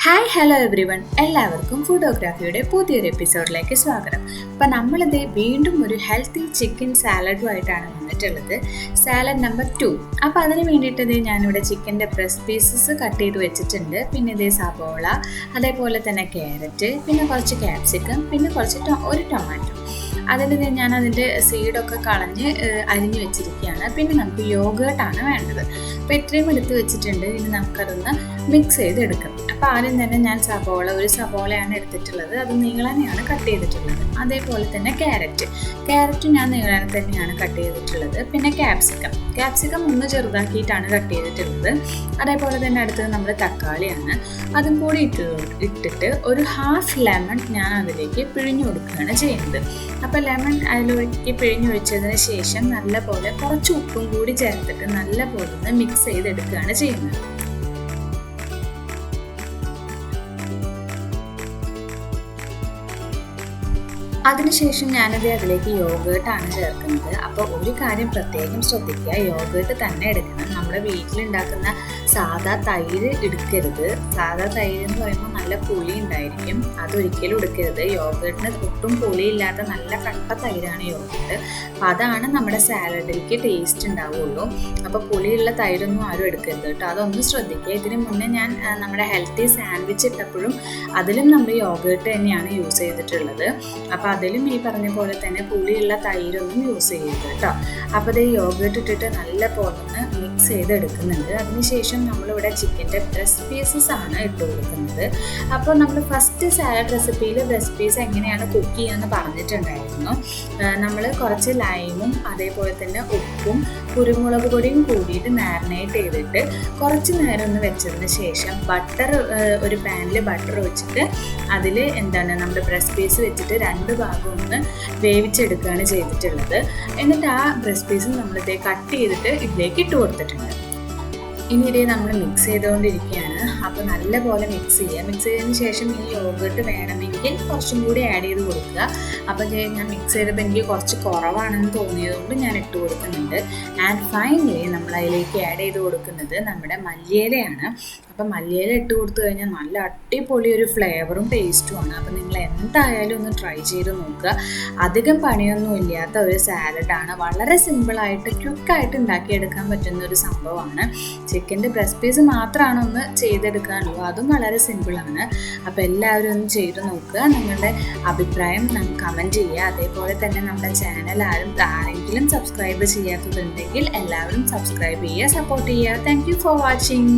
Hi hello every one, എല്ലാവർക്കും ഫുഡോഗ്രാഫിയുടെ പുതിയൊരു എപ്പിസോഡിലേക്ക് സ്വാഗതം. അപ്പം നമ്മളിത് വീണ്ടും ഒരു ഹെൽത്തി ചിക്കൻ സാലഡുമായിട്ടാണ് വന്നിട്ടുള്ളത്. Salad number 2. അപ്പോൾ അതിന് വേണ്ടിയിട്ട് ഞാനിവിടെ ചിക്കൻ്റെ ബ്രസ്റ്റ് പീസസ് കട്ട് ചെയ്ത് വെച്ചിട്ടുണ്ട്. പിന്നെ ഇതേ സവോള, അതേപോലെ തന്നെ ക്യാരറ്റ്, പിന്നെ കുറച്ച് ക്യാപ്സിക്കം, പിന്നെ ഒരു ടൊമാറ്റോ. അതിൽ ഞാൻ അതിൻ്റെ സീഡൊക്കെ കളഞ്ഞ് അരിഞ്ഞ് വെച്ചിരിക്കുകയാണ്. പിന്നെ നമുക്ക് യോഗേർട്ടാണ് വേണ്ടത്. അപ്പോൾ ഇത്രയും എടുത്ത് വെച്ചിട്ടുണ്ട്. ഇനി നമുക്കതൊന്ന് മിക്സ് ചെയ്തെടുക്കാം. അപ്പോൾ ആദ്യം തന്നെ ഞാൻ ഒരു സവോളയാണ് എടുത്തിട്ടുള്ളത്. അത് നീളനെയാണ് കട്ട് ചെയ്തിട്ടുള്ളത്. അതേപോലെ തന്നെ ക്യാരറ്റ് ഞാൻ നീളനെ തന്നെയാണ് കട്ട് ചെയ്തിട്ടുള്ളത്. പിന്നെ ക്യാപ്സിക്കം ഒന്ന് ചെറുതാക്കിയിട്ടാണ് കട്ട് ചെയ്തിട്ടുള്ളത്. അതേപോലെ തന്നെ അടുത്തത് നമ്മുടെ തക്കാളിയാണ്. അതും കൂടി ഇട്ടിട്ട് ഒരു ഹാഫ് ലെമൺ ഞാൻ അതിലേക്ക് പിഴിഞ്ഞു കൊടുക്കുകയാണ് ചെയ്യുന്നത്. അപ്പോൾ ലെമൺ അതിലേക്ക് പിഴിഞ്ഞൊഴിച്ചതിന് ശേഷം നല്ലപോലെ കുറച്ച് ഉപ്പും കൂടി ചേർത്തിട്ട് നല്ലപോലെ ഒന്ന് മിക്സ് ചെയ്തെടുക്കുകയാണ് ചെയ്യുന്നത്. അതിനുശേഷം അതിലേക്ക് യോഗേർട്ടാണ് ചേർക്കുന്നത്. അപ്പോൾ ഒരു കാര്യം പ്രത്യേകം ശ്രദ്ധിക്കുക, യോഗേർട്ട് തന്നെ എടുക്കണം. നമ്മുടെ വീട്ടിലുണ്ടാക്കുന്ന സാധാ തൈര് എടുക്കരുത്. സാധാ തൈര് എന്ന് പറയുമ്പോൾ നല്ല പുളി ഉണ്ടായിരിക്കും, അതൊരിക്കലും എടുക്കരുത്. യോഗേർട്ടിന് ഒട്ടും പുളിയില്ലാത്ത നല്ല കട്ട തൈരാണ് യോഗേർട്ട്. അപ്പോൾ അതാണ് നമ്മുടെ സാലഡിലേക്ക് ടേസ്റ്റ് ഉണ്ടാവുള്ളൂ. അപ്പോൾ പുളിയുള്ള തൈരൊന്നും ആരും എടുക്കരുത് കേട്ടോ, അതൊന്നും ശ്രദ്ധിക്കുക. ഇതിന് മുന്നേ ഞാൻ നമ്മുടെ ഹെൽത്തി സാൻഡ്വിച്ച് ഇട്ടപ്പോഴും അതിലും നമ്മൾ യോഗേർട്ട് തന്നെയാണ് യൂസ് ചെയ്തിട്ടുള്ളത്. അപ്പോൾ അതിലും ഈ പറഞ്ഞ പോലെ തന്നെ പുളിയുള്ള തൈരൊന്നും യൂസ് ചെയ്യരുത് കേട്ടോ. അപ്പോൾ ഇത് യോഗേർട്ട് ഇട്ടിട്ട് നല്ല പോലെ ഒന്ന് മിക്സ് ചെയ്തെടുക്കുന്നുണ്ട്. അതിനുശേഷം നമ്മളിവിടെ ചിക്കൻ്റെ ബ്രസ്റ്റ് പീസസ് ആണ് ഇട്ട് കൊടുക്കുന്നത്. അപ്പോൾ നമ്മൾ ഫസ്റ്റ് സാലഡ് റെസിപ്പിയിൽ ബ്രസ്റ്റ് പീസ് എങ്ങനെയാണ് കുക്ക് ചെയ്യാന്ന് പറഞ്ഞിട്ടുണ്ടായിരുന്നു. നമ്മൾ കുറച്ച് ലൈമും അതേപോലെ തന്നെ ഉപ്പും കുരുമുളക് പൊടിയും കൂടിയിട്ട് മാരിനേറ്റ് ചെയ്തിട്ട് കുറച്ച് നേരം ഒന്ന് വെച്ചതിന് ശേഷം ഒരു പാനിൽ ബട്ടർ ഒഴിച്ചിട്ട് അതിൽ നമ്മുടെ ബ്രസ്റ്റ് പീസ് വെച്ചിട്ട് രണ്ട് ഭാഗം ഒന്ന് വേവിച്ചെടുക്കുകയാണ് ചെയ്തിട്ടുള്ളത്. എന്നിട്ട് ആ ബ്രസ്റ്റ് പീസ് നമ്മളിതേ കട്ട് ചെയ്തിട്ട് ഇതിലേക്ക് ഇട്ട് കൊടുത്തിട്ടുണ്ട്. ഇനി ഇതേ നമ്മൾ മിക്സ് ചെയ്തുകൊണ്ടിരിക്കുകയാണ്. അപ്പോൾ നല്ലപോലെ മിക്സ് ചെയ്തതിന് ശേഷം ഈ യോഗേർട്ട് വേണമെങ്കിൽ കുറച്ചും കൂടി ആഡ് ചെയ്ത് കൊടുക്കുക. അപ്പോൾ ഞാൻ മിക്സ് ചെയ്തപ്പോൾ എനിക്ക് കുറച്ച് കുറവാണെന്ന് തോന്നിയതുകൊണ്ട് ഞാൻ ഇട്ട് കൊടുക്കുന്നുണ്ട്. ആൻഡ് ഫൈനലി നമ്മൾ അതിലേക്ക് ആഡ് ചെയ്ത് കൊടുക്കുന്നത് നമ്മുടെ മല്ലിയിലയാണ്. അപ്പോൾ മല്ലിയില ഇട്ട് കൊടുത്തു കഴിഞ്ഞാൽ നല്ല അടിപൊളി ഒരു ഫ്ലേവറും ടേസ്റ്റുമാണ്. അപ്പോൾ നിങ്ങൾ എന്തായാലും ഒന്ന് ട്രൈ ചെയ്ത് നോക്കുക. അധികം പണിയൊന്നും ഇല്ലാത്ത ഒരു സാലഡാണ്. വളരെ സിമ്പിളായിട്ട് ക്വിക്കായിട്ട് ഉണ്ടാക്കിയെടുക്കാൻ പറ്റുന്ന ഒരു സംഭവമാണ്. ചിക്കൻ്റെ ബ്രസ്റ്റ് പീസ് മാത്രമാണ് ഒന്ന് ചെയ്തെടുക്കാനുള്ളൂ, അതും വളരെ സിമ്പിളാണ്. അപ്പോൾ എല്ലാവരും ഒന്ന് ചെയ്ത് നോക്കുക. നിങ്ങളുടെ അഭിപ്രായം കമൻറ്റ് ചെയ്യുക. അതേപോലെ തന്നെ നമ്മുടെ ചാനൽ ആരെങ്കിലും സബ്സ്ക്രൈബ് ചെയ്യാത്തതുണ്ടെങ്കിൽ എല്ലാവരും സബ്സ്ക്രൈബ് ചെയ്യുക, സപ്പോർട്ട് ചെയ്യുക. Thank you for watching.